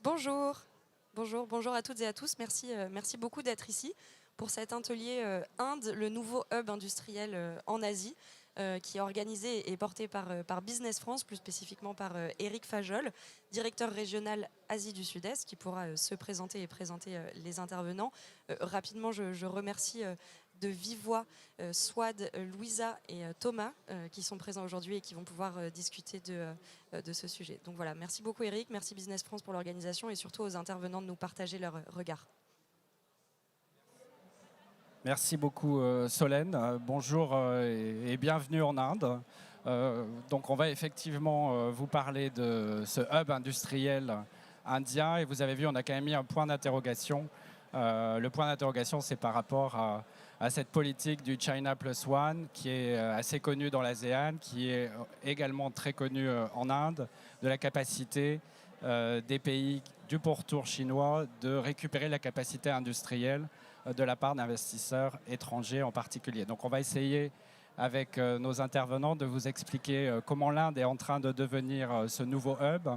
Bonjour, bonjour à toutes et à tous. Merci beaucoup d'être ici pour cet atelier Inde, le nouveau hub industriel en Asie, qui est organisé et porté par Business France, plus spécifiquement par Éric Fajol, directeur régional Asie du Sud-Est, qui pourra se présenter et présenter les intervenants. Rapidement, je remercie de vive voix Swad, Louisa et Thomas qui sont présents aujourd'hui et qui vont pouvoir discuter de ce sujet. Donc voilà, merci beaucoup Eric, merci Business France pour l'organisation et surtout aux intervenants de nous partager leur regard. Merci beaucoup Solène. Bonjour et bienvenue en Inde. Donc on va effectivement vous parler de ce hub industriel indien et vous avez vu on a quand même mis un point d'interrogation. Le point d'interrogation c'est par rapport à cette politique du China Plus One qui est assez connue dans l'ASEAN, qui est également très connue en Inde, de la capacité des pays du pourtour chinois de récupérer la capacité industrielle de la part d'investisseurs étrangers en particulier. Donc on va essayer avec nos intervenants de vous expliquer comment l'Inde est en train de devenir ce nouveau hub,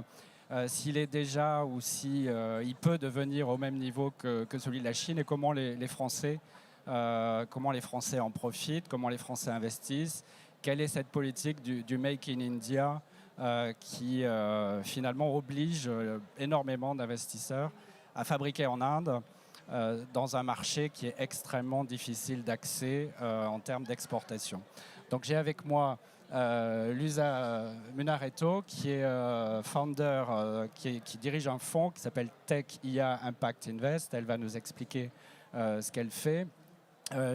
s'il est déjà ou si il peut devenir au même niveau que celui de la Chine et comment les Français en profitent, comment les Français investissent, quelle est cette politique du Make in India qui finalement oblige énormément d'investisseurs à fabriquer en Inde dans un marché qui est extrêmement difficile d'accès en termes d'exportation. Donc j'ai avec moi Luisa Munaretto, qui est founder, qui dirige un fonds qui s'appelle Tech IA Impact Invest. Elle va nous expliquer ce qu'elle fait.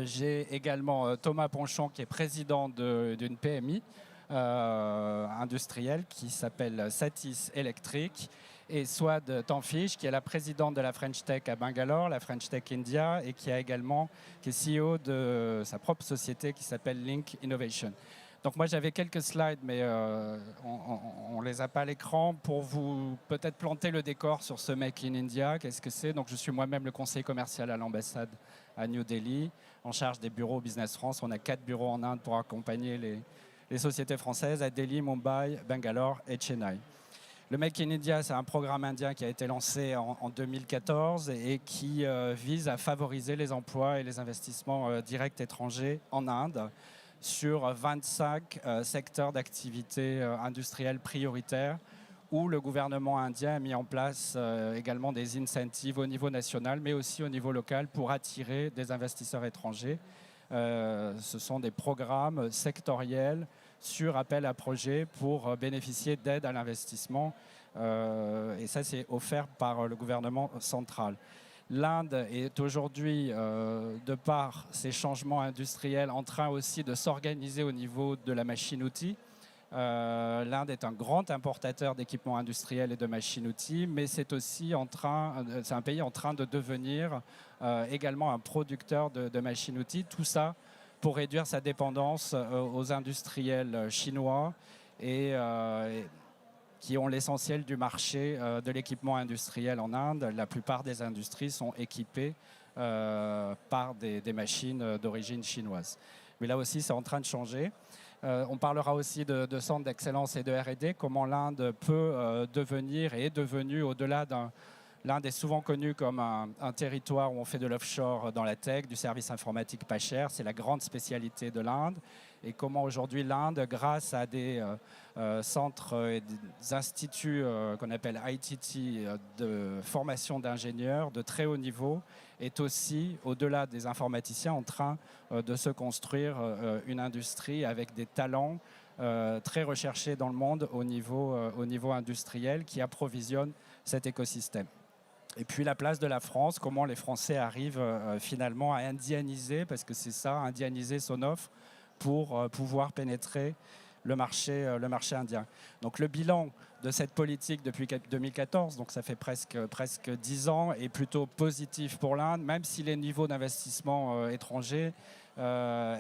J'ai également Thomas Ponchon, qui est président d'une PMI industrielle qui s'appelle Satis Electric, et Swad Tanfish, qui est la présidente de la French Tech à Bangalore, la French Tech India, et qui est CEO de sa propre société qui s'appelle Link Innovation. Donc moi j'avais quelques slides, mais on ne les a pas à l'écran pour vous peut-être planter le décor sur ce Make in India. Qu'est-ce que c'est? Donc je suis moi-même le conseiller commercial à l'ambassade à New Delhi, en charge des bureaux Business France. On a 4 bureaux en Inde pour accompagner les sociétés françaises à Delhi, Mumbai, Bangalore et Chennai. Le Make in India, c'est un programme indien qui a été lancé en 2014 et qui vise à favoriser les emplois et les investissements directs étrangers en Inde sur 25 secteurs d'activité industrielle prioritaires où le gouvernement indien a mis en place également des incentives au niveau national, mais aussi au niveau local pour attirer des investisseurs étrangers. Ce sont des programmes sectoriels sur appel à projet pour bénéficier d'aide à l'investissement. Et ça, c'est offert par le gouvernement central. L'Inde est aujourd'hui, de par ces changements industriels, en train aussi de s'organiser au niveau de la machine-outil. L'Inde est un grand importateur d'équipements industriels et de machines-outils, mais c'est aussi c'est un pays en train de devenir également un producteur de machines-outils. Tout ça pour réduire sa dépendance aux industriels chinois et qui ont l'essentiel du marché de l'équipement industriel en Inde. La plupart des industries sont équipées par des machines d'origine chinoise. Mais là aussi, c'est en train de changer. On parlera aussi de centres d'excellence et de R&D, comment l'Inde peut devenir et est devenue au-delà l'Inde est souvent connue comme un territoire où on fait de l'offshore dans la tech, du service informatique pas cher. C'est la grande spécialité de l'Inde. Et comment aujourd'hui l'Inde, grâce à des centres et des instituts qu'on appelle ITT, de formation d'ingénieurs de très haut niveau, est aussi, au-delà des informaticiens, en train de se construire une industrie avec des talents très recherchés dans le monde au niveau industriel qui approvisionne cet écosystème. Et puis la place de la France, comment les Français arrivent finalement à indianiser, parce que c'est ça, indianiser son offre pour pouvoir pénétrer le marché indien. Donc le bilan de cette politique depuis 2014, donc ça fait presque 10 ans, est plutôt positif pour l'Inde, même si les niveaux d'investissement étrangers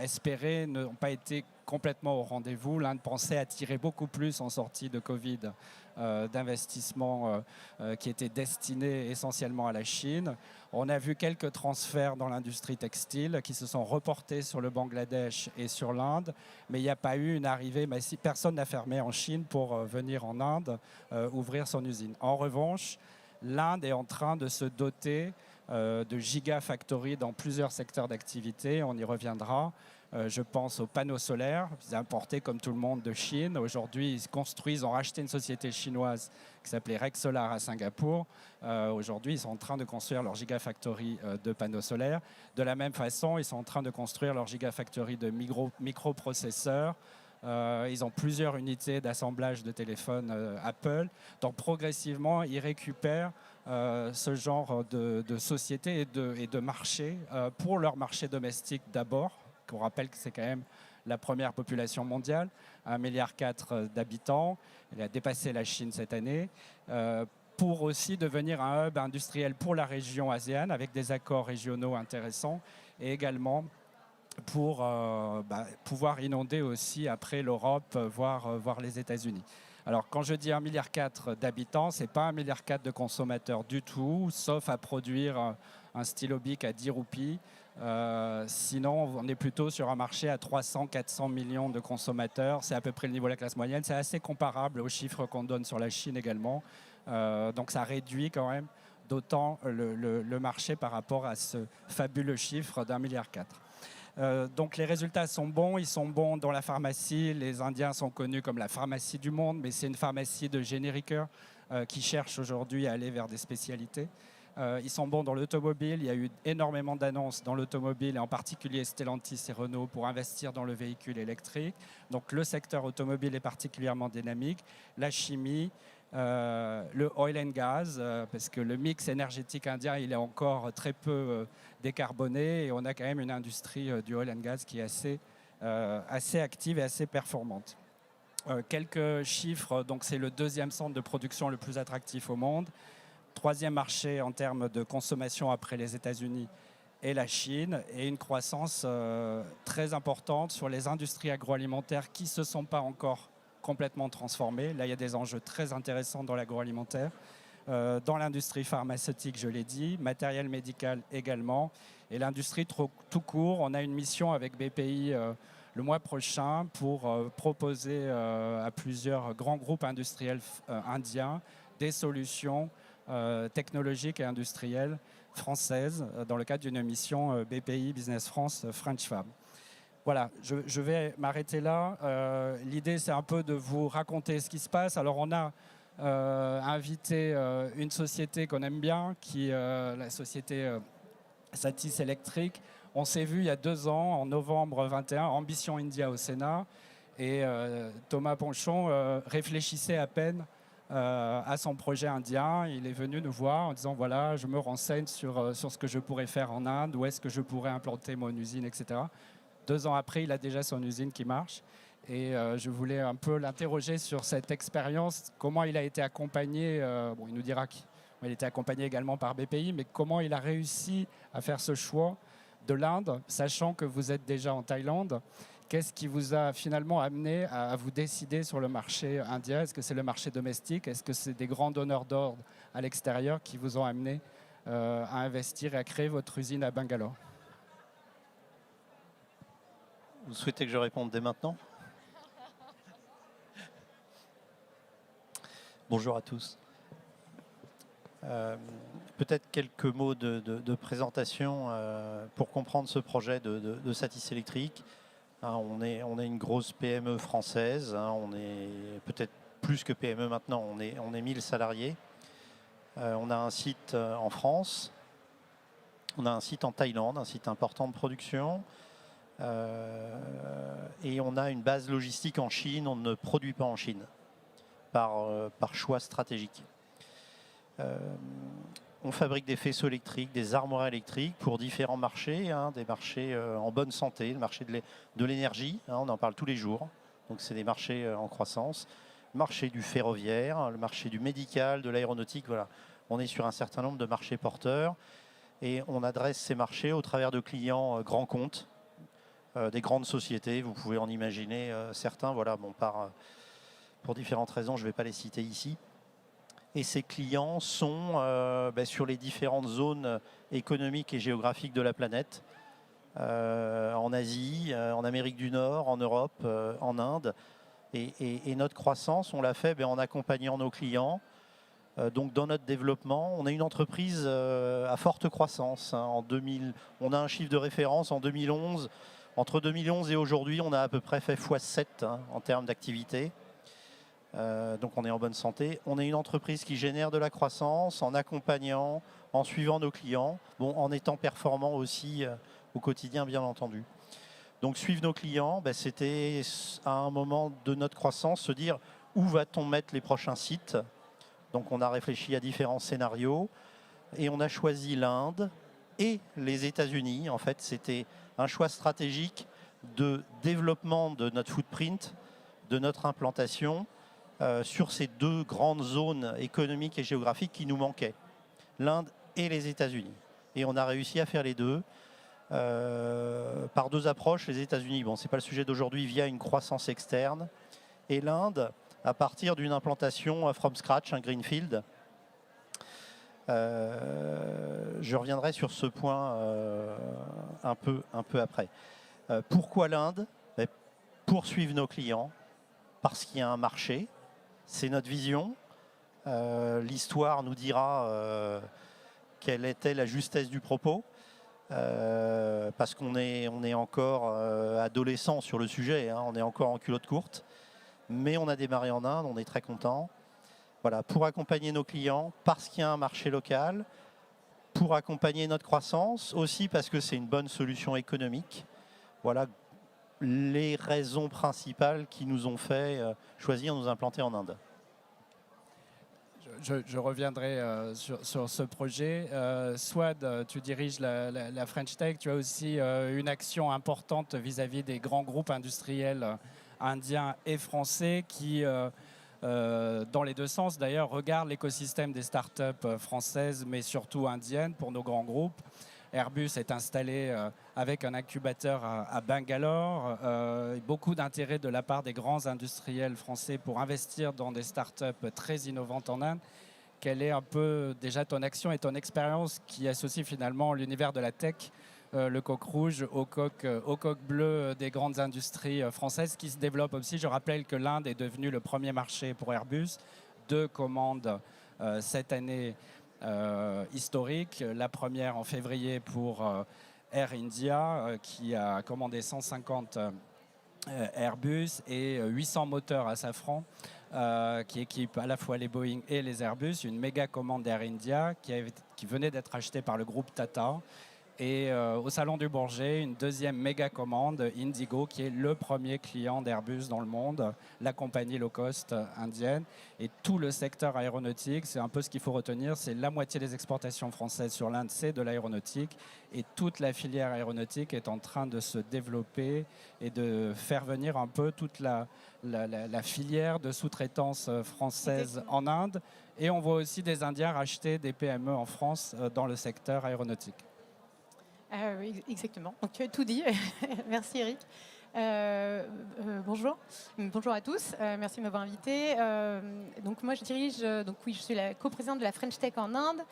espérés n'ont pas été complètement au rendez-vous. L'Inde pensait attirer beaucoup plus en sortie de Covid d'investissements qui étaient destinés essentiellement à la Chine. On a vu quelques transferts dans l'industrie textile qui se sont reportés sur le Bangladesh et sur l'Inde, mais il n'y a pas eu une arrivée massive. Personne n'a fermé en Chine pour venir en Inde ouvrir son usine. En revanche, l'Inde est en train de se doter de gigafactories dans plusieurs secteurs d'activité. On y reviendra. Je pense aux panneaux solaires, ils importés comme tout le monde de Chine. Aujourd'hui, ils ont racheté une société chinoise qui s'appelait Rexolar à Singapour. Aujourd'hui, ils sont en train de construire leur gigafactory de panneaux solaires. De la même façon, ils sont en train de construire leur gigafactory de microprocesseurs. Ils ont plusieurs unités d'assemblage de téléphones Apple. Donc progressivement, ils récupèrent ce genre de société et de marché pour leur marché domestique d'abord. On rappelle que c'est quand même la première population mondiale, 1,4 milliard d'habitants. Elle a dépassé la Chine cette année. Pour aussi devenir un hub industriel pour la région ASEAN avec des accords régionaux intéressants et également pour pouvoir inonder aussi après l'Europe, voire les États-Unis. Alors quand je dis 1,4 milliard d'habitants, ce n'est pas 1,4 milliard de consommateurs du tout, sauf à produire un stylo bic à 10 roupies. Sinon, on est plutôt sur un marché à 300-400 millions de consommateurs. C'est à peu près le niveau de la classe moyenne. C'est assez comparable aux chiffres qu'on donne sur la Chine également. Donc ça réduit quand même d'autant le marché par rapport à ce fabuleux chiffre d'1,4 milliard. Donc les résultats sont bons, ils sont bons dans la pharmacie. Les Indiens sont connus comme la pharmacie du monde, mais c'est une pharmacie de génériqueurs qui cherchent aujourd'hui à aller vers des spécialités. Ils sont bons dans l'automobile, il y a eu énormément d'annonces dans l'automobile, et en particulier Stellantis et Renault pour investir dans le véhicule électrique. Donc le secteur automobile est particulièrement dynamique. La chimie, le oil and gas, parce que le mix énergétique indien il est encore très peu décarboné, et on a quand même une industrie du oil and gas qui est assez active et assez performante. Quelques chiffres, donc c'est le deuxième centre de production le plus attractif au monde, troisième marché en termes de consommation après les États-Unis et la Chine, et une croissance très importante sur les industries agroalimentaires qui ne se sont pas encore complètement transformées. Là, il y a des enjeux très intéressants dans l'agroalimentaire. Dans l'industrie pharmaceutique, je l'ai dit, matériel médical également, et l'industrie tout court. On a une mission avec BPI le mois prochain pour proposer à plusieurs grands groupes industriels indiens des solutions technologiques et industrielles françaises dans le cadre d'une mission BPI Business France French Fab. Voilà, je vais m'arrêter là. L'idée, c'est un peu de vous raconter ce qui se passe. Alors, on a invité une société qu'on aime bien, qui est la société Satis Electric. On s'est vu il y a 2 ans, en novembre 21, Ambition India au Sénat. Et Thomas Ponchon réfléchissait à peine à son projet indien. Il est venu nous voir en disant, voilà, je me renseigne sur ce que je pourrais faire en Inde, où est-ce que je pourrais implanter mon usine, etc. 2 ans après, il a déjà son usine qui marche. Et je voulais un peu l'interroger sur cette expérience, comment il a été accompagné, bon, il nous dira qu'il était accompagné également par BPI, mais comment il a réussi à faire ce choix de l'Inde, sachant que vous êtes déjà en Thaïlande. Qu'est-ce qui vous a finalement amené à vous décider sur le marché indien? Est-ce que c'est le marché domestique? Est-ce que c'est des grands donneurs d'ordre à l'extérieur qui vous ont amené à investir et à créer votre usine à Bangalore? Vous souhaitez que je réponde dès maintenant? Bonjour à tous. Peut-être quelques mots de présentation pour comprendre ce projet de Satis Electric. On est une grosse PME française, on est peut-être plus que PME maintenant, on est 1000 salariés. On a un site en France, on a un site en Thaïlande, un site important de production. Et on a une base logistique en Chine, on ne produit pas en Chine, par choix stratégique. On fabrique des faisceaux électriques, des armoires électriques pour différents marchés, des marchés en bonne santé, le marché de l'énergie, on en parle tous les jours, donc c'est des marchés en croissance, le marché du ferroviaire, le marché du médical, de l'aéronautique, voilà. On est sur un certain nombre de marchés porteurs et on adresse ces marchés au travers de clients grands comptes, des grandes sociétés, vous pouvez en imaginer certains, voilà, bon, pour différentes raisons, je ne vais pas les citer ici. Et ces clients sont sur les différentes zones économiques et géographiques de la planète, en Asie, en Amérique du Nord, en Europe, en Inde. Et notre croissance, on l'a fait en accompagnant nos clients Donc dans notre développement, on a une entreprise à forte croissance. En 2000, on a un chiffre de référence en 2011. Entre 2011 et aujourd'hui, on a à peu près fait x7 en termes d'activité. Donc on est en bonne santé. On est une entreprise qui génère de la croissance en accompagnant, en suivant nos clients, en étant performant aussi au quotidien, bien entendu. Donc suivre nos clients, c'était à un moment de notre croissance se dire où va-t-on mettre les prochains sites. Donc on a réfléchi à différents scénarios et on a choisi l'Inde et les États-Unis. En fait, c'était un choix stratégique de développement de notre footprint, de notre implantation sur ces deux grandes zones économiques et géographiques qui nous manquaient, l'Inde et les États-Unis. Et on a réussi à faire les deux par deux approches. Les États-Unis, ce n'est pas le sujet d'aujourd'hui, via une croissance externe, et l'Inde à partir d'une implantation from scratch, un greenfield. Je reviendrai sur ce point un peu après. Pourquoi l'Inde? Pour suivre nos clients, parce qu'il y a un marché, c'est notre vision. L'histoire nous dira quelle était la justesse du propos, parce qu'on est encore adolescent sur le sujet, on est encore en culotte courte, mais on a démarré en Inde, on est très content. Voilà, pour accompagner nos clients, parce qu'il y a un marché local, pour accompagner notre croissance, aussi parce que c'est une bonne solution économique. Voilà les raisons principales qui nous ont fait choisir de nous implanter en Inde. Je reviendrai sur ce projet. Swad, tu diriges la French Tech. Tu as aussi une action importante vis-à-vis des grands groupes industriels indiens et français qui, dans les deux sens d'ailleurs, regardent l'écosystème des startups françaises, mais surtout indiennes pour nos grands groupes. Airbus est installé avec un incubateur à Bangalore. Beaucoup d'intérêt de la part des grands industriels français pour investir dans des startups très innovantes en Inde. Quelle est un peu déjà ton action et ton expérience qui associe finalement l'univers de la tech, le coq rouge au coq bleu des grandes industries françaises qui se développent aussi? Je rappelle que l'Inde est devenue le premier marché pour Airbus. 2 commandes cette année historique. La première en février pour Air India qui a commandé 150 Airbus et 800 moteurs à Safran qui équipent à la fois les Boeing et les Airbus. Une méga commande d'Air India qui venait d'être achetée par le groupe Tata. Et au Salon du Bourget, une deuxième méga commande, Indigo, qui est le premier client d'Airbus dans le monde, la compagnie low cost indienne. Et tout le secteur aéronautique, c'est un peu ce qu'il faut retenir, c'est la moitié des exportations françaises sur l'Inde, c'est de l'aéronautique. Et toute la filière aéronautique est en train de se développer et de faire venir un peu toute la filière de sous-traitance française en Inde. Et on voit aussi des Indiens racheter des PME en France dans le secteur aéronautique. Oui, exactement. Donc tu as tout dit. Merci Eric. Bonjour. Bonjour à tous. Merci de m'avoir invité. Donc moi je dirige, je suis la coprésidente de la French Tech en Inde,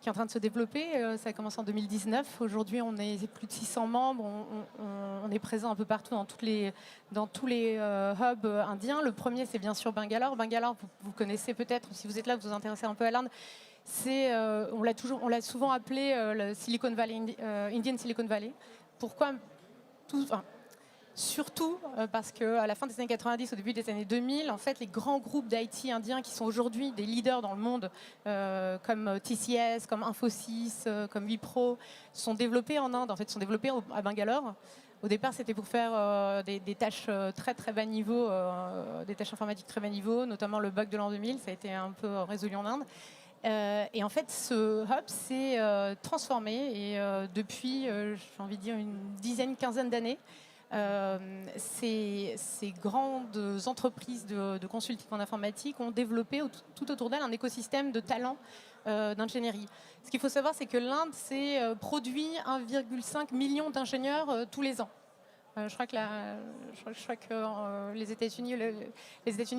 qui est en train de se développer. Ça a commencé en 2019. Aujourd'hui, on est plus de 600 membres. On est présent un peu partout dans tous les hubs indiens. Le premier, c'est bien sûr Bangalore. Bangalore, vous connaissez peut-être, si vous êtes là, vous vous intéressez un peu à l'Inde. On l'a souvent appelé le Silicon Valley, Indian Silicon Valley. Pourquoi surtout parce qu'à la fin des années 90, au début des années 2000, en fait, les grands groupes d'IT indiens qui sont aujourd'hui des leaders dans le monde, comme TCS, comme Infosys, comme Wipro, sont développés en Inde. En fait, sont développés à Bangalore. Au départ, c'était pour faire des tâches très très bas niveau, des tâches informatiques très bas niveau, notamment le bug de l'an 2000. Ça a été un peu résolu en Inde. Et en fait, ce hub s'est transformé et depuis, j'ai envie de dire, une quinzaine d'années, ces grandes entreprises de consulting en informatique ont développé tout autour d'elles un écosystème de talents d'ingénierie. Ce qu'il faut savoir, c'est que l'Inde produit 1,5 million d'ingénieurs tous les ans. Je crois que les États-Unis,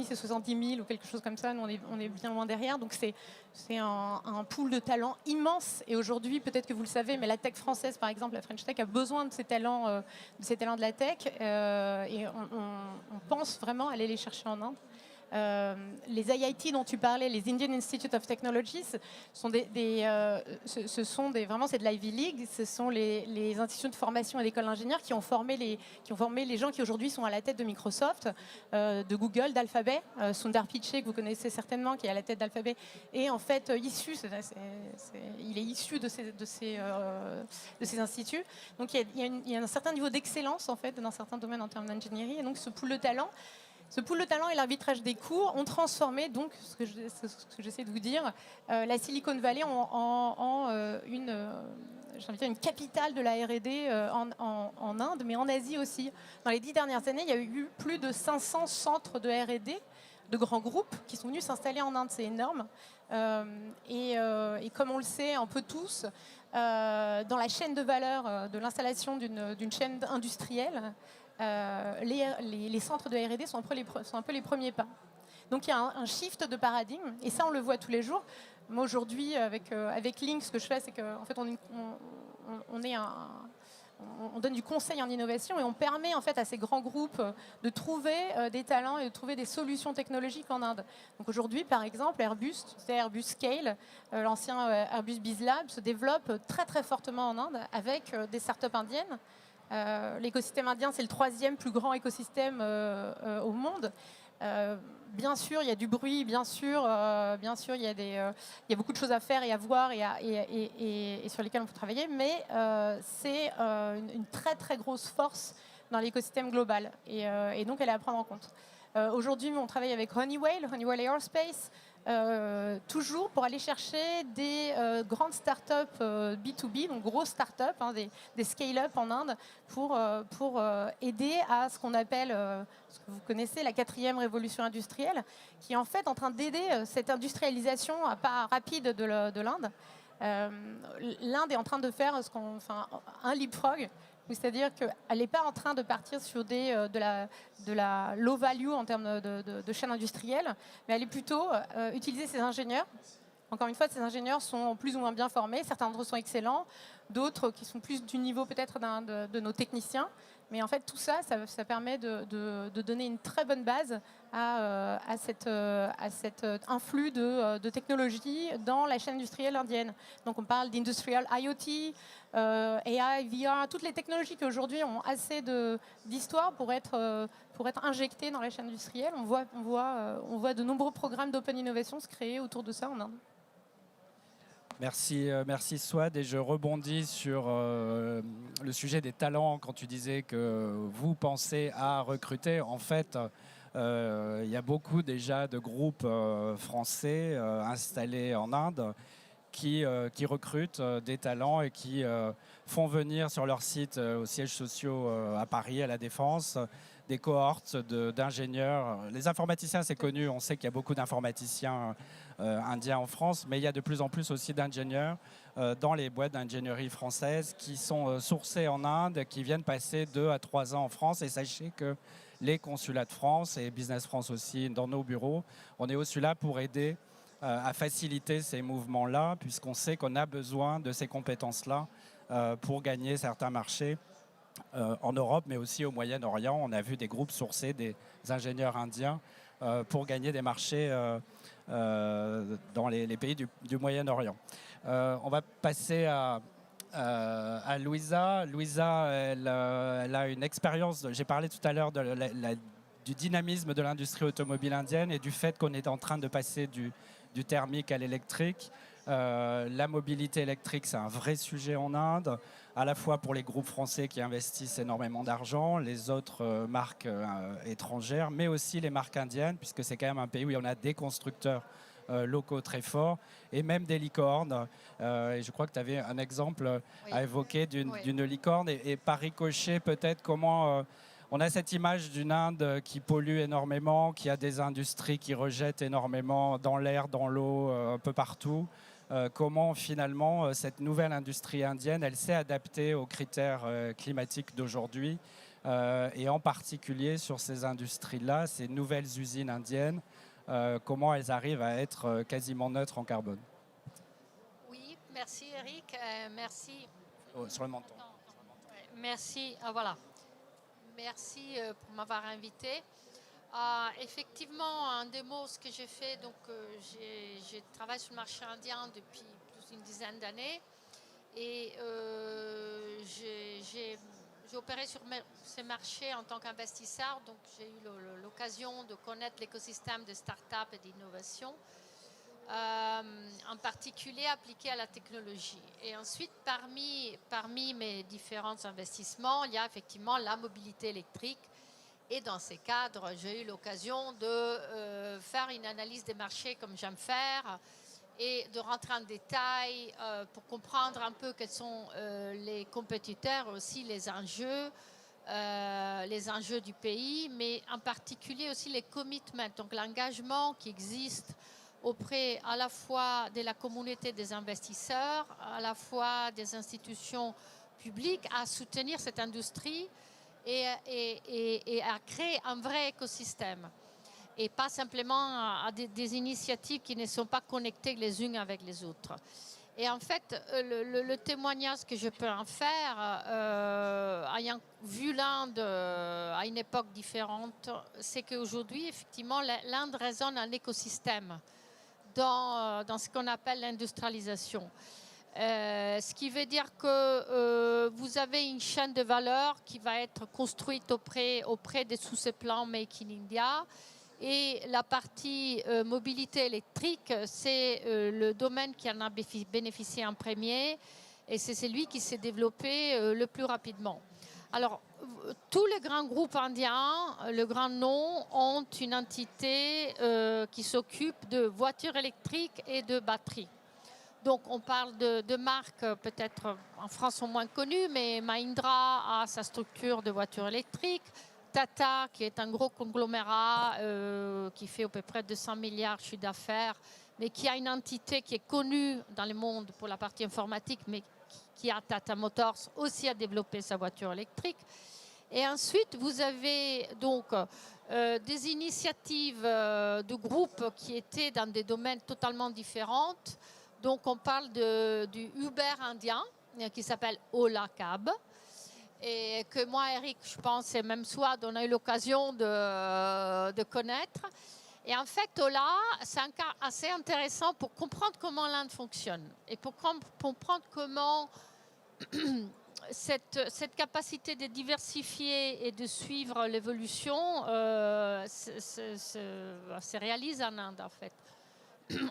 c'est 70 000 ou quelque chose comme ça. Nous, on est bien loin derrière. Donc, c'est un pool de talents immense. Et aujourd'hui, peut-être que vous le savez, mais la tech française, par exemple, la French Tech, a besoin de ces talents de la tech. Et on pense vraiment aller les chercher en Inde. Les IIT dont tu parlais, les Indian Institute of Technology, sont vraiment c'est de l'Ivy League, ce sont les institutions de formation et d'écoles d'ingénieurs qui ont formé les gens qui aujourd'hui sont à la tête de Microsoft, de Google, d'Alphabet. Sundar Pichai, que vous connaissez certainement, qui est à la tête d'Alphabet, est en fait il est issu de ces instituts. Donc il y a un certain niveau d'excellence en fait dans certains domaines en termes d'ingénierie, et donc ce pool de talent et l'arbitrage des cours ont transformé, donc, ce que j'essaie de vous dire, la Silicon Valley en une capitale de la R&D en Inde, mais en Asie aussi. Dans les 10 dernières années, il y a eu plus de 500 centres de R&D, de grands groupes, qui sont venus s'installer en Inde. C'est énorme. Et comme on le sait un peu tous, dans la chaîne de valeur de l'installation d'une chaîne industrielle, les centres de R&D sont un peu les premiers pas. Donc il y a un shift de paradigme, et ça on le voit tous les jours. Moi aujourd'hui avec Link, ce que je fais, c'est qu'en fait on donne du conseil en innovation, et on permet en fait à ces grands groupes de trouver des talents et de trouver des solutions technologiques en Inde. Donc aujourd'hui par exemple Airbus Scale, l'ancien Airbus BizLab, se développe très très fortement en Inde avec des startups indiennes. L'écosystème indien, c'est le 3e plus grand écosystème au monde. Bien sûr, il y a du bruit, bien sûr, il y a beaucoup de choses à faire et à voir et sur lesquelles on peut travailler, mais c'est une très très grosse force dans l'écosystème global, et donc elle est à prendre en compte. Aujourd'hui, on travaille avec Honeywell Aerospace, toujours pour aller chercher des grandes startups B2B, donc grosses startups, des scale-up en Inde, pour aider à ce qu'on appelle, ce que vous connaissez, la 4e révolution industrielle, qui est en fait en train d'aider cette industrialisation à pas rapide de l'Inde. L'Inde est en train de faire un leapfrog, c'est-à-dire qu'elle n'est pas en train de partir sur de la low value en termes de chaîne industrielle, mais elle est plutôt utiliser ses ingénieurs. Encore une fois, ces ingénieurs sont plus ou moins bien formés, certains d'entre eux sont excellents, d'autres qui sont plus du niveau peut-être de nos techniciens. Mais en fait, tout ça permet de donner une très bonne base à cet influx de technologies dans la chaîne industrielle indienne. Donc on parle d'industrial IoT, AI, VR, toutes les technologies qui aujourd'hui ont assez d'histoire pour être injectées dans la chaîne industrielle. On voit de nombreux programmes d'open innovation se créer autour de ça en Inde. Merci Swad, et je rebondis sur le sujet des talents. Quand tu disais que vous pensez à recruter, en fait, il y a beaucoup déjà de groupes français installés en Inde qui recrutent des talents et qui font venir sur leur site aux sièges sociaux à Paris, à la Défense, des cohortes d'ingénieurs. Les informaticiens, c'est connu, on sait qu'il y a beaucoup d'informaticiens indiens en France, mais il y a de plus en plus aussi d'ingénieurs dans les boîtes d'ingénierie françaises qui sont sourcés en Inde, qui viennent passer 2 à 3 ans en France. Et sachez que les consulats de France et Business France aussi, dans nos bureaux, on est aussi là pour aider à faciliter ces mouvements-là, puisqu'on sait qu'on a besoin de ces compétences-là pour gagner certains marchés en Europe, mais aussi au Moyen-Orient. On a vu des groupes sourcer des ingénieurs indiens pour gagner des marchés dans les pays du Moyen-Orient. On va passer à Louisa. Louisa, elle a une expérience, j'ai parlé tout à l'heure du dynamisme de l'industrie automobile indienne et du fait qu'on est en train de passer du thermique à l'électrique. La mobilité électrique, c'est un vrai sujet en Inde, à la fois pour les groupes français qui investissent énormément d'argent, les autres marques étrangères, mais aussi les marques indiennes, puisque c'est quand même un pays où il y en a des constructeurs locaux très forts, et même des licornes. Et je crois que tu avais un exemple à évoquer d'une licorne, et par ricochet peut-être comment... on a cette image d'une Inde qui pollue énormément, qui a des industries qui rejettent énormément dans l'air, dans l'eau, un peu partout. Comment finalement cette nouvelle industrie indienne, elle s'est adaptée aux critères climatiques d'aujourd'hui, et en particulier sur ces industries-là, ces nouvelles usines indiennes, comment elles arrivent à être quasiment neutres en carbone. Oui, merci Eric, merci. Sur le menton. Merci, voilà. Merci pour m'avoir invité. Effectivement, en deux mots, ce que j'ai fait, donc je travaille sur le marché indien depuis plus d'une dizaine d'années et j'ai opéré sur ces marchés en tant qu'investisseur, donc j'ai eu l'occasion de connaître l'écosystème de start-up et d'innovation, en particulier appliqué à la technologie. Et ensuite, parmi mes différents investissements, il y a effectivement la mobilité électrique. Et dans ces cadres, j'ai eu l'occasion de faire une analyse des marchés comme j'aime faire et de rentrer en détail pour comprendre un peu quels sont les compétiteurs, aussi les enjeux du pays, mais en particulier aussi les commitments, donc l'engagement qui existe auprès à la fois de la communauté des investisseurs, à la fois des institutions publiques à soutenir cette industrie et à créer un vrai écosystème. Et pas simplement à des initiatives qui ne sont pas connectées les unes avec les autres. Et en fait, le témoignage que je peux en faire, ayant vu l'Inde à une époque différente, c'est qu'aujourd'hui, effectivement, l'Inde résonne un écosystème dans ce qu'on appelle l'industrialisation. Ce qui veut dire que vous avez une chaîne de valeur qui va être construite auprès des sous-plans Make in India. Et la partie mobilité électrique, c'est le domaine qui en a bénéficié en premier et c'est celui qui s'est développé le plus rapidement. Alors, tous les grands groupes indiens, le grand nom, ont une entité qui s'occupe de voitures électriques et de batteries. Donc, on parle de marques peut-être en France sont moins connues, mais Mahindra a sa structure de voitures électriques. Tata, qui est un gros conglomérat qui fait à peu près 200 milliards de chiffre d'affaires, mais qui a une entité qui est connue dans le monde pour la partie informatique, mais qui a Tata Motors aussi à développer sa voiture électrique. Et ensuite, vous avez donc des initiatives de groupes qui étaient dans des domaines totalement différents. Donc, on parle du Uber indien, qui s'appelle Ola Cab. Et que moi, Eric, je pense, et même Swad, on a eu l'occasion de connaître. Et en fait, Ola, c'est un cas assez intéressant pour comprendre comment l'Inde fonctionne et pour comprendre comment cette capacité de diversifier et de suivre l'évolution se réalise en Inde, en fait.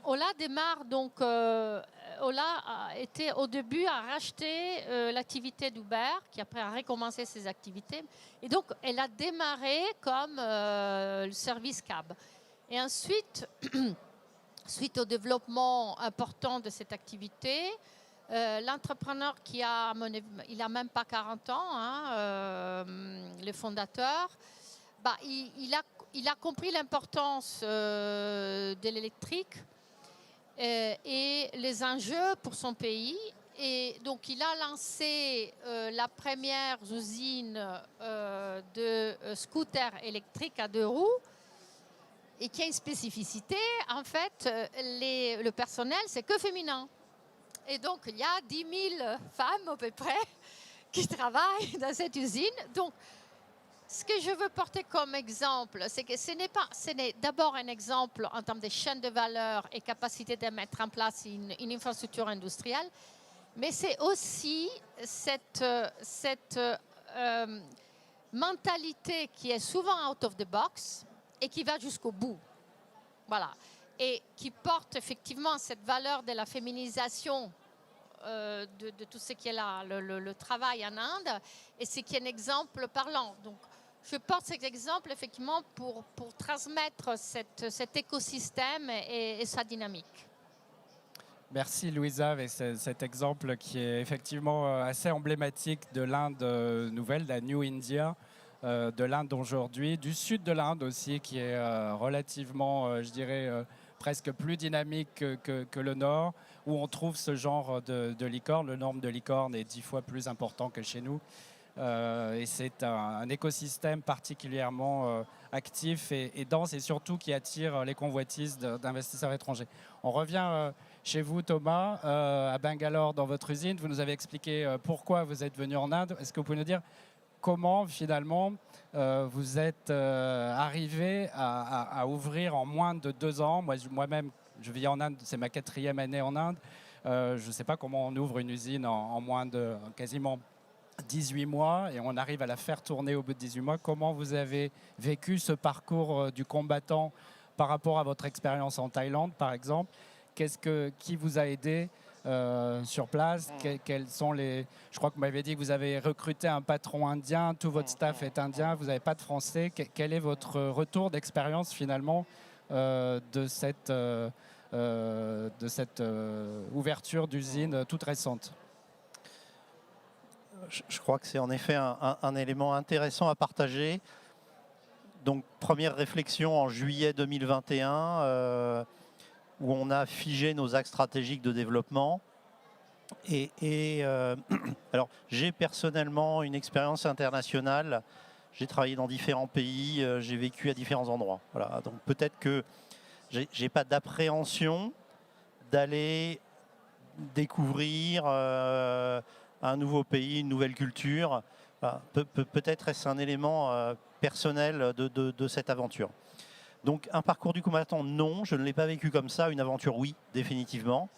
Ola démarre donc, Ola a été au début à racheter l'activité d'Uber, qui après a recommencé ses activités. Et donc, elle a démarré comme le service cab. Et ensuite, suite au développement important de cette activité, l'entrepreneur il n'a même pas 40 ans, hein, le fondateur, il a compris l'importance de l'électrique et les enjeux pour son pays. Et donc, il a lancé la première usine de scooters électriques à 2 roues et qui a une spécificité. En fait, le personnel, c'est que féminin. Et donc, il y a 10 000 femmes à peu près qui travaillent dans cette usine. Donc, ce que je veux porter comme exemple, c'est que ce n'est d'abord un exemple en termes de chaîne de valeur et capacité de mettre en place une infrastructure industrielle, mais c'est aussi cette mentalité qui est souvent out of the box et qui va jusqu'au bout. Voilà. Et qui porte effectivement cette valeur de la féminisation de tout ce qui est là, le travail en Inde, et c'est qui est un exemple parlant. Donc, je porte cet exemple effectivement pour transmettre cet écosystème et sa dynamique. Merci Louisa avec cet exemple qui est effectivement assez emblématique de l'Inde nouvelle, la New India, de l'Inde d'aujourd'hui, du sud de l'Inde aussi, qui est relativement, je dirais, presque plus dynamique que le nord, où on trouve ce genre de licorne. Le nombre de licornes est 10 fois plus important que chez nous. Et c'est un écosystème particulièrement actif et dense, et surtout qui attire les convoitises d'investisseurs étrangers. On revient chez vous, Thomas, à Bangalore, dans votre usine. Vous nous avez expliqué pourquoi vous êtes venu en Inde. Est-ce que vous pouvez nous dire comment finalement vous êtes arrivé à ouvrir en moins de 2 ans. Moi-même, je vis en Inde, c'est ma 4e année en Inde. Je ne sais pas comment on ouvre une usine en moins de quasiment 18 mois et on arrive à la faire tourner au bout de 18 mois. Comment vous avez vécu ce parcours du combattant par rapport à votre expérience en Thaïlande, par exemple? Qui vous a aidé sur place? Quels sont les... Je crois que vous m'avez dit que vous avez recruté un patron indien, tout votre staff est indien, vous n'avez pas de français. Quel est votre retour d'expérience finalement de cette ouverture d'usine toute récente? Je crois que c'est en effet un élément intéressant à partager. Donc, première réflexion en juillet 2021, où on a figé nos axes stratégiques de développement. Alors, j'ai personnellement une expérience internationale. J'ai travaillé dans différents pays, j'ai vécu à différents endroits. Voilà. Donc, peut-être que j'ai pas d'appréhension d'aller découvrir un nouveau pays, une nouvelle culture. Voilà. Peut-être est-ce un élément personnel de cette aventure. Donc un parcours du combattant, non, je ne l'ai pas vécu comme ça. Une aventure, oui, définitivement.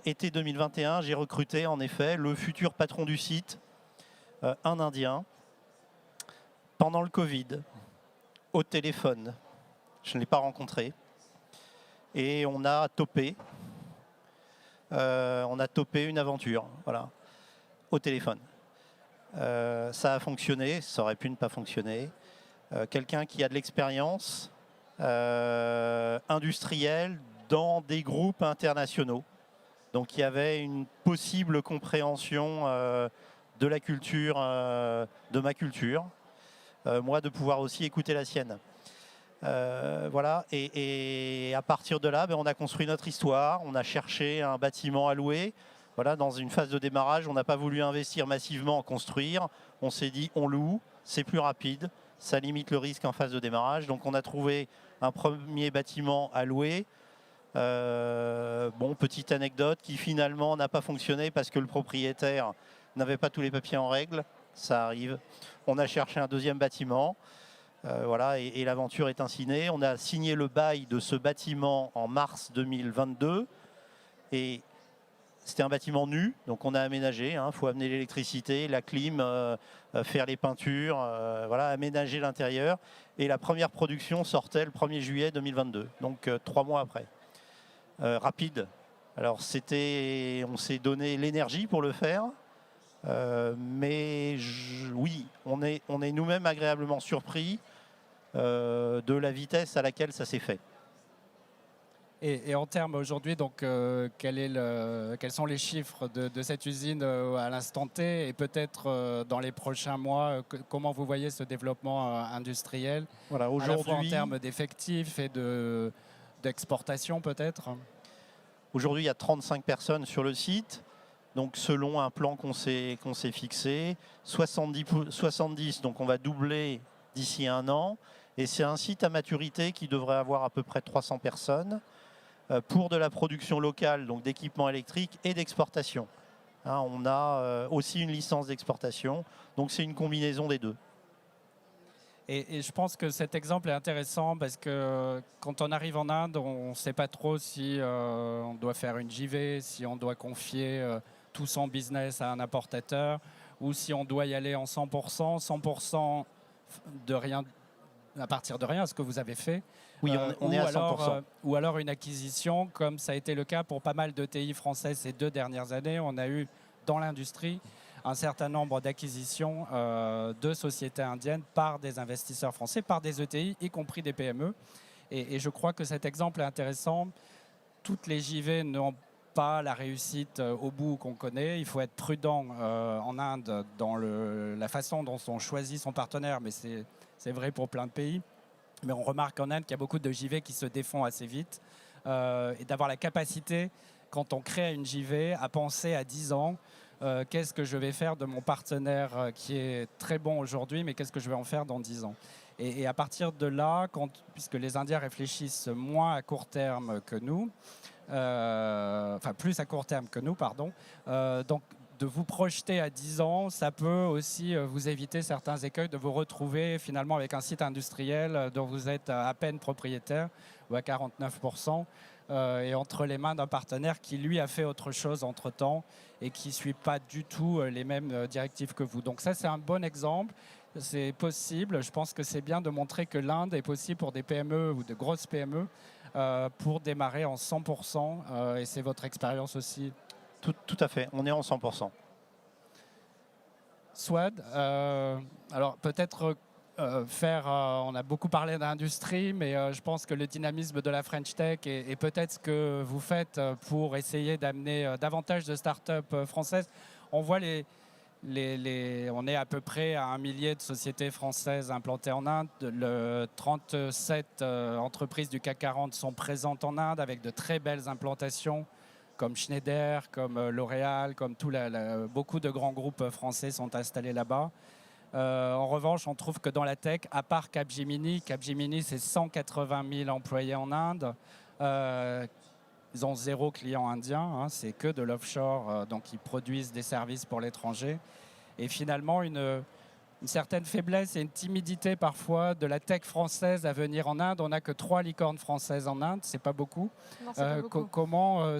Été 2021, j'ai recruté en effet le futur patron du site, un Indien, pendant le Covid, au téléphone. Je ne l'ai pas rencontré. Et on a topé. Une aventure, voilà, au téléphone. Ça a fonctionné, ça aurait pu ne pas fonctionner. Quelqu'un qui a de l'expérience industrielle dans des groupes internationaux. Donc il y avait une possible compréhension de la culture, de ma culture. Moi, de pouvoir aussi écouter la sienne. Voilà, et à partir de là, on a construit notre histoire, on a cherché un bâtiment à louer. Voilà, dans une phase de démarrage, on n'a pas voulu investir massivement en construire. On s'est dit, on loue, c'est plus rapide, ça limite le risque en phase de démarrage. Donc on a trouvé un premier bâtiment à louer. Petite anecdote qui finalement n'a pas fonctionné parce que le propriétaire n'avait pas tous les papiers en règle. Ça arrive. On a cherché un deuxième bâtiment. Voilà, et l'aventure est ainsi née. On a signé le bail de ce bâtiment en mars 2022 et c'était un bâtiment nu, donc on a aménagé. Il faut amener l'électricité, la clim, faire les peintures, voilà, aménager l'intérieur. Et la première production sortait le 1er juillet 2022, donc 3 mois après. Rapide. Alors on s'est donné l'énergie pour le faire. Oui, on est nous-mêmes agréablement surpris de la vitesse à laquelle ça s'est fait. Et en termes aujourd'hui, donc, quels sont les chiffres de cette usine à l'instant T et peut-être dans les prochains mois, comment vous voyez ce développement industriel, voilà, à la fois en termes d'effectifs et d'exportation peut-être? Aujourd'hui, il y a 35 personnes sur le site. Donc selon un plan qu'on s'est fixé, 70, donc on va doubler d'ici 1 an. Et c'est un site à maturité qui devrait avoir à peu près 300 personnes pour de la production locale, donc d'équipements électriques et d'exportation. On a aussi une licence d'exportation, donc c'est une combinaison des deux. Et je pense que cet exemple est intéressant parce que quand on arrive en Inde, on ne sait pas trop si on doit faire une JV, si on doit confier tout son business à un importateur ou si on doit y aller en 100% de rien, à partir de rien, ce que vous avez fait. Oui, on est à 100%. Ou alors une acquisition, comme ça a été le cas pour pas mal d'ETI françaises ces 2 dernières années. On a eu dans l'industrie un certain nombre d'acquisitions de sociétés indiennes par des investisseurs français, par des ETI, y compris des PME. Et je crois que cet exemple est intéressant. Toutes les JV n'ont pas la réussite au bout qu'on connaît. Il faut être prudent en Inde dans la façon dont on choisit son partenaire, mais c'est vrai pour plein de pays. Mais on remarque en Inde qu'il y a beaucoup de JV qui se défont assez vite et d'avoir la capacité, quand on crée une JV, à penser à 10 ans. Qu'est-ce que je vais faire de mon partenaire qui est très bon aujourd'hui, mais qu'est-ce que je vais en faire dans 10 ans? Et à partir de là, puisque les Indiens réfléchissent moins à court terme que nous, enfin plus à court terme que nous, pardon, donc de vous projeter à 10 ans, ça peut aussi vous éviter certains écueils, de vous retrouver finalement avec un site industriel dont vous êtes à peine propriétaire, ou à 49%, et entre les mains d'un partenaire qui, lui, a fait autre chose entre-temps et qui ne suit pas du tout les mêmes directives que vous. Donc ça, c'est un bon exemple. C'est possible. Je pense que c'est bien de montrer que l'Inde est possible pour des PME ou de grosses PME pour démarrer en 100%. Et c'est votre expérience aussi. Tout à fait, on est en 100%. Swad, alors peut-être on a beaucoup parlé d'industrie, mais je pense que le dynamisme de la French Tech et peut-être ce que vous faites pour essayer d'amener davantage de startups françaises. On voit on est à peu près à 1 millier de sociétés françaises implantées en Inde. 37 entreprises du CAC 40 sont présentes en Inde avec de très belles implantations comme Schneider, comme L'Oréal, comme beaucoup de grands groupes français sont installés là-bas. En revanche, on trouve que dans la tech, à part Capgemini c'est 180 000 employés en Inde. Ils ont 0 client indien, hein, c'est que de l'offshore, donc ils produisent des services pour l'étranger. Et finalement, une certaine faiblesse et une timidité parfois de la tech française à venir en Inde. On n'a que 3 licornes françaises en Inde, c'est pas beaucoup. Non, c'est pas beaucoup. Comment,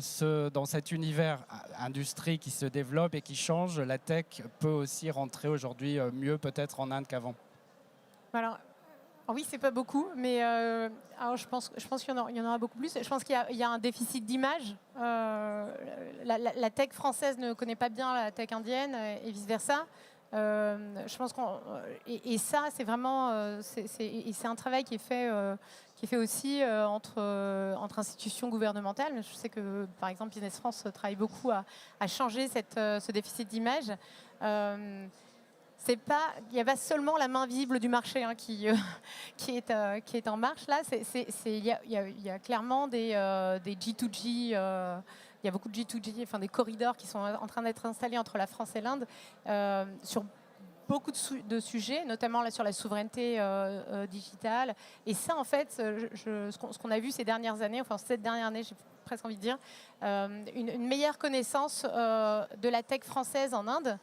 dans cet univers industrie qui se développe et qui change, la tech peut aussi rentrer aujourd'hui mieux peut-être en Inde qu'avant? Alors, oui, c'est pas beaucoup, mais alors je pense qu'il y en aura beaucoup plus. Je pense qu'il y a un déficit d'image. La tech française ne connaît pas bien la tech indienne et vice-versa. Je pense et ça, c'est vraiment c'est un travail qui est fait aussi entre institutions gouvernementales. Je sais que, par exemple, Business France travaille beaucoup à changer ce déficit d'image. Il n'y a pas seulement la main visible du marché qui est en marche là. Il y a clairement des G2G. Il y a beaucoup de G2G, enfin des corridors qui sont en train d'être installés entre la France et l'Inde sur beaucoup de sujets, notamment là, sur la souveraineté digitale. Et ça, en fait, ce qu'on a vu ces dernières années, enfin cette dernière année, j'ai presque envie de dire, une meilleure connaissance de la tech française en Inde.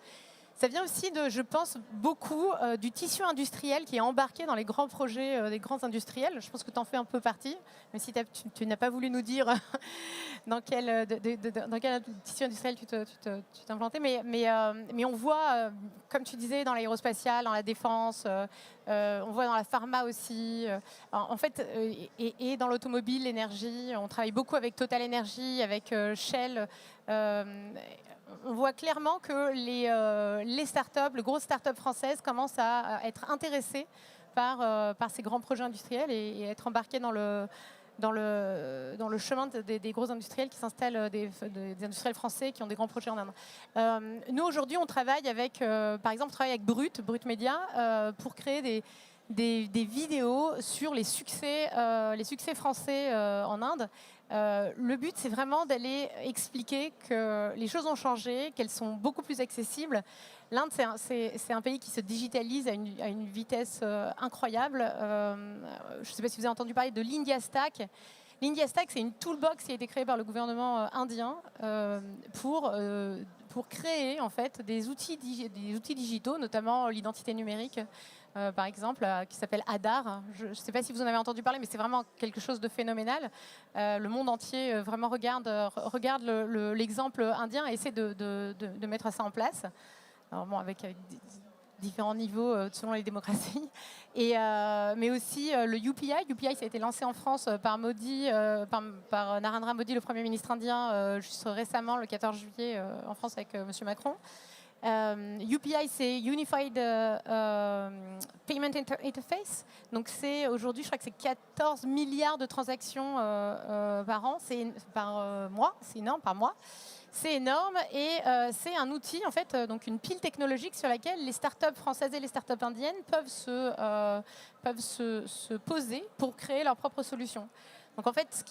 Ça vient aussi je pense, beaucoup du tissu industriel qui est embarqué dans les grands projets des grands industriels. Je pense que tu en fais un peu partie, même si tu n'as pas voulu nous dire dans quel tissu industriel tu t'es implanté. Mais on voit, comme tu disais, dans l'aérospatial, dans la défense, on voit dans la pharma aussi. En fait, et dans l'automobile, l'énergie. On travaille beaucoup avec Total Energy, avec Shell. On voit clairement que les startups, les grosses startups françaises commencent à être intéressées par ces grands projets industriels et être embarquées dans le chemin des gros industriels qui s'installent, des industriels français qui ont des grands projets en Inde. Nous, aujourd'hui, on travaille avec, par exemple, Brut Média pour créer des vidéos sur les succès français en Inde. Le but, c'est vraiment d'aller expliquer que les choses ont changé, qu'elles sont beaucoup plus accessibles. L'Inde, c'est un pays qui se digitalise à une vitesse incroyable. Je ne sais pas si vous avez entendu parler de l'India Stack. L'India Stack, c'est une toolbox qui a été créée par le gouvernement indien pour créer en fait des outils digitaux, notamment l'identité numérique. Par exemple, qui s'appelle Aadhaar. Je ne sais pas si vous en avez entendu parler, mais c'est vraiment quelque chose de phénoménal. Le monde entier vraiment regarde l'exemple indien et essaie de mettre ça en place. Alors bon, avec différents niveaux selon les démocraties. Mais aussi le UPI. UPI, ça a été lancé en France par Narendra Modi, le Premier ministre indien, juste récemment, le 14 juillet, en France, avec M. Macron. UPI, c'est Unified Payment Interface. Donc c'est aujourd'hui, je crois que c'est 14 milliards de transactions par an, par mois, c'est énorme, par mois. C'est énorme et c'est un outil, en fait, donc une pile technologique sur laquelle les startups françaises et les startups indiennes peuvent se poser pour créer leurs propres solutions. Donc en fait,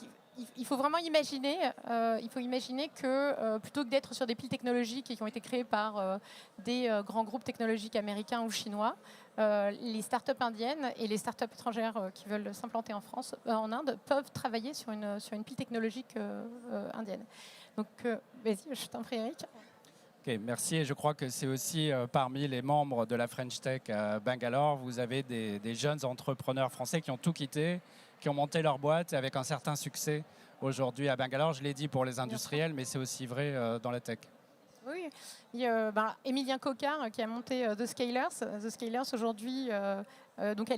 il faut vraiment imaginer, que plutôt que d'être sur des piles technologiques qui ont été créées par des grands groupes technologiques américains ou chinois, les startups indiennes et les startups étrangères qui veulent s'implanter en Inde peuvent travailler sur une pile technologique indienne. Donc, vas-y, je t'en prie, Eric. Ok, merci. Et je crois que c'est aussi parmi les membres de la French Tech à Bangalore, vous avez des jeunes entrepreneurs français qui ont tout quitté, qui ont monté leur boîte avec un certain succès aujourd'hui à Bangalore. Je l'ai dit pour les industriels, mais c'est aussi vrai dans la tech. Oui, il y a Émilien Coquard qui a monté The Scalers. The Scalers aujourd'hui, donc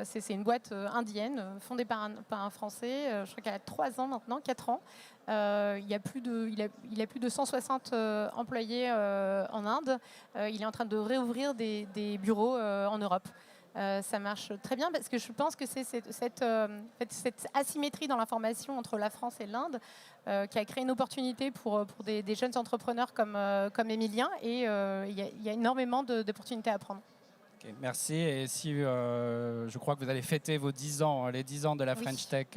c'est une boîte indienne fondée par un Français. Je crois qu'elle a 3 ans maintenant, 4 ans. Il a plus de 160 employés en Inde. Il est en train de réouvrir des bureaux en Europe. Ça marche très bien parce que je pense que c'est cette asymétrie dans l'information entre la France et l'Inde qui a créé une opportunité pour des jeunes entrepreneurs comme Émilien, et il y a énormément d'opportunités à prendre. Okay, merci. Et si je crois que vous allez fêter vos 10 ans, les 10 ans de la French Tech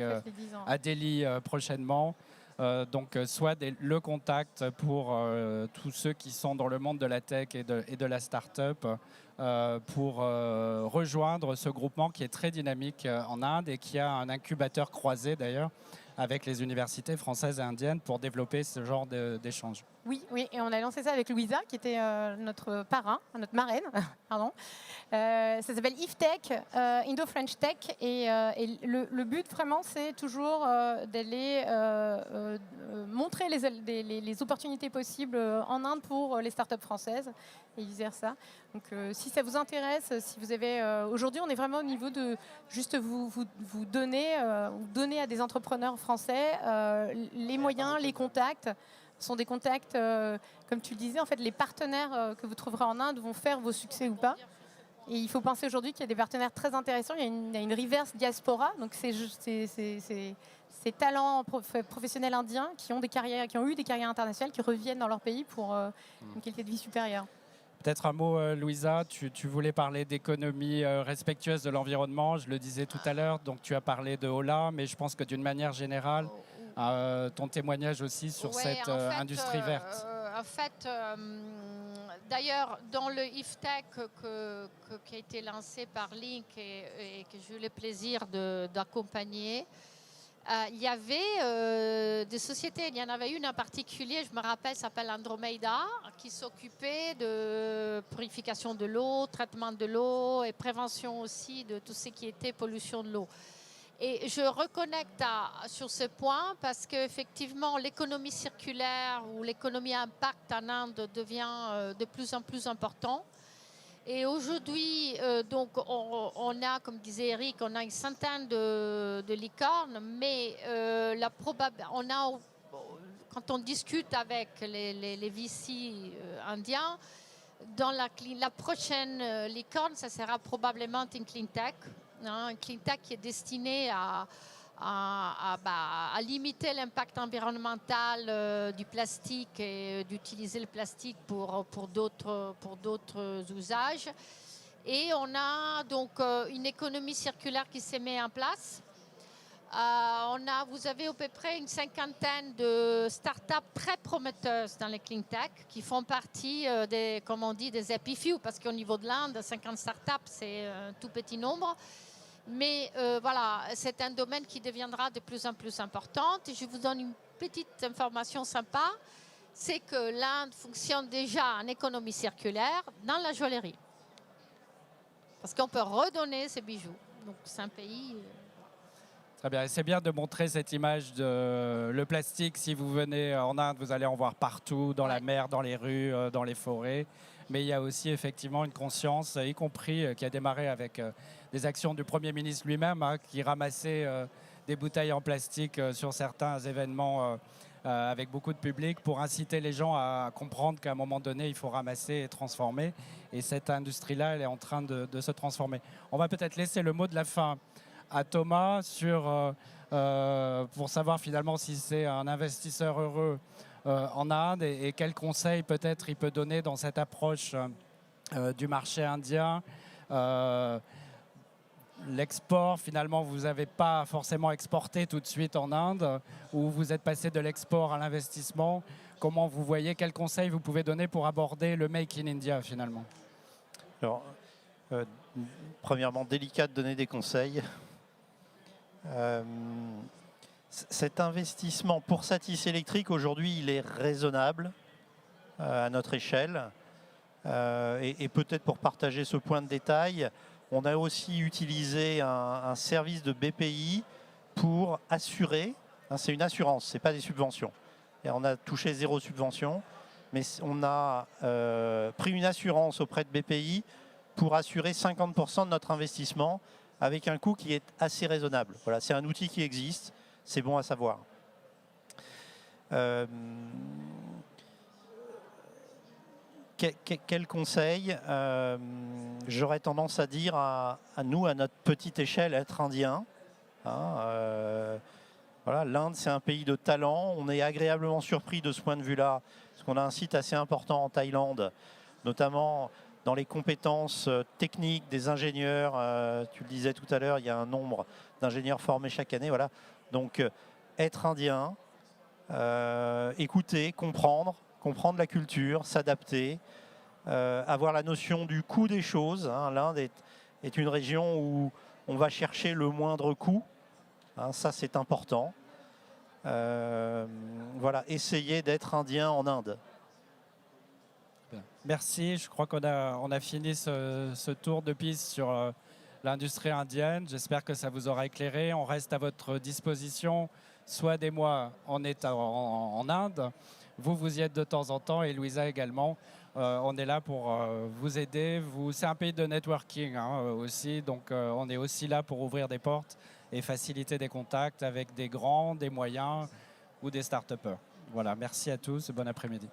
à Delhi prochainement. Donc, soit le contact pour tous ceux qui sont dans le monde de la tech et de la start-up pour rejoindre ce groupement qui est très dynamique en Inde et qui a un incubateur croisé d'ailleurs avec les universités françaises et indiennes pour développer ce genre d'échanges. Oui, et on a lancé ça avec Louisa, qui était notre parrain, notre marraine, pardon. Ça s'appelle IFTech, Indo-French Tech, et le but vraiment, c'est toujours d'aller montrer les opportunités possibles en Inde pour les startups françaises et vice-versa. Donc, si ça vous intéresse, si vous avez aujourd'hui, on est vraiment au niveau de juste vous donner à des entrepreneurs français les moyens, les contacts. Ce sont des contacts, comme tu le disais, en fait, les partenaires que vous trouverez en Inde vont faire vos succès ou pas. Et il faut penser aujourd'hui qu'il y a des partenaires très intéressants. Il y a une reverse diaspora, donc ces talents professionnels indiens qui ont eu des carrières internationales, qui reviennent dans leur pays pour une qualité de vie supérieure. Peut-être un mot, Louisa, tu voulais parler d'économie respectueuse de l'environnement, je le disais tout à l'heure, donc tu as parlé de Ola, mais je pense que d'une manière générale, ton témoignage aussi sur cette industrie verte. D'ailleurs, dans le IFTech qui a été lancé par Link et que j'ai eu le plaisir d'accompagner, il y avait des sociétés. Il y en avait une en particulier, je me rappelle, s'appelle Andromeda, qui s'occupait de purification de l'eau, traitement de l'eau et prévention aussi de tout ce qui était pollution de l'eau. Et je reconnecte sur ce point parce qu'effectivement, l'économie circulaire ou l'économie à impact en Inde devient de plus en plus important. Et aujourd'hui, donc, on a, comme disait Eric, on a une centaine de licornes, mais quand on discute avec les VC indiens, dans la prochaine licorne, ça sera probablement une clean tech. Un clean tech qui est destiné à limiter l'impact environnemental du plastique et d'utiliser le plastique pour d'autres usages. Et on a donc une économie circulaire qui se met en place. Vous avez à peu près une cinquantaine de startups très prometteuses dans les clean tech qui font partie des epifew, parce qu'au niveau de l'Inde, 50 startups, c'est un tout petit nombre. Mais voilà, c'est un domaine qui deviendra de plus en plus important. Et je vous donne une petite information sympa, c'est que l'Inde fonctionne déjà en économie circulaire dans la joaillerie. Parce qu'on peut redonner ses bijoux. Donc c'est un pays... Très bien, et c'est bien de montrer cette image de le plastique. Si vous venez en Inde, vous allez en voir partout, dans la mer, dans les rues, dans les forêts. Mais il y a aussi effectivement une conscience, y compris qui a démarré avec des actions du Premier ministre lui-même, qui ramassait des bouteilles en plastique sur certains événements avec beaucoup de public pour inciter les gens à comprendre qu'à un moment donné, il faut ramasser et transformer. Et cette industrie-là, elle est en train de se transformer. On va peut-être laisser le mot de la fin à Thomas pour savoir finalement si c'est un investisseur heureux en Inde et quels conseils peut-être il peut donner dans cette approche du marché indien. L'export, finalement, vous n'avez pas forcément exporté tout de suite en Inde, ou vous êtes passé de l'export à l'investissement. Comment vous voyez, quels conseils vous pouvez donner pour aborder le Make in India finalement? Alors, premièrement, délicat de donner des conseils. Cet investissement pour Satis électrique, aujourd'hui, il est raisonnable. à notre échelle. Et peut-être pour partager ce point de détail, on a aussi utilisé un service de BPI pour assurer, hein, c'est une assurance, ce n'est pas des subventions. Et on a touché 0 subvention, mais on a pris une assurance auprès de BPI pour assurer 50% de notre investissement avec un coût qui est assez raisonnable. Voilà, c'est un outil qui existe, c'est bon à savoir. Quel conseil j'aurais tendance à dire à nous, à notre petite échelle, être indien, hein, voilà, l'Inde, c'est un pays de talent. On est agréablement surpris de ce point de vue-là, parce qu'on a un site assez important en Thaïlande, notamment dans les compétences techniques des ingénieurs. Tu le disais tout à l'heure, il y a un nombre d'ingénieurs formés chaque année. Voilà. Donc, être indien, écouter, comprendre la culture, s'adapter, avoir la notion du coût des choses. Hein. L'Inde est une région où on va chercher le moindre coût. Hein, ça, c'est important. Voilà, essayer d'être indien en Inde. Merci, je crois qu'on a fini ce tour de piste sur l'industrie indienne. J'espère que ça vous aura éclairé. On reste à votre disposition. Soit des mois, on est en Inde. Vous y êtes de temps en temps, et Louisa également. On est là pour vous aider. C'est un pays de networking aussi, donc on est aussi là pour ouvrir des portes et faciliter des contacts avec des grands, des moyens ou des start-upers. Voilà, merci à tous et bon après-midi.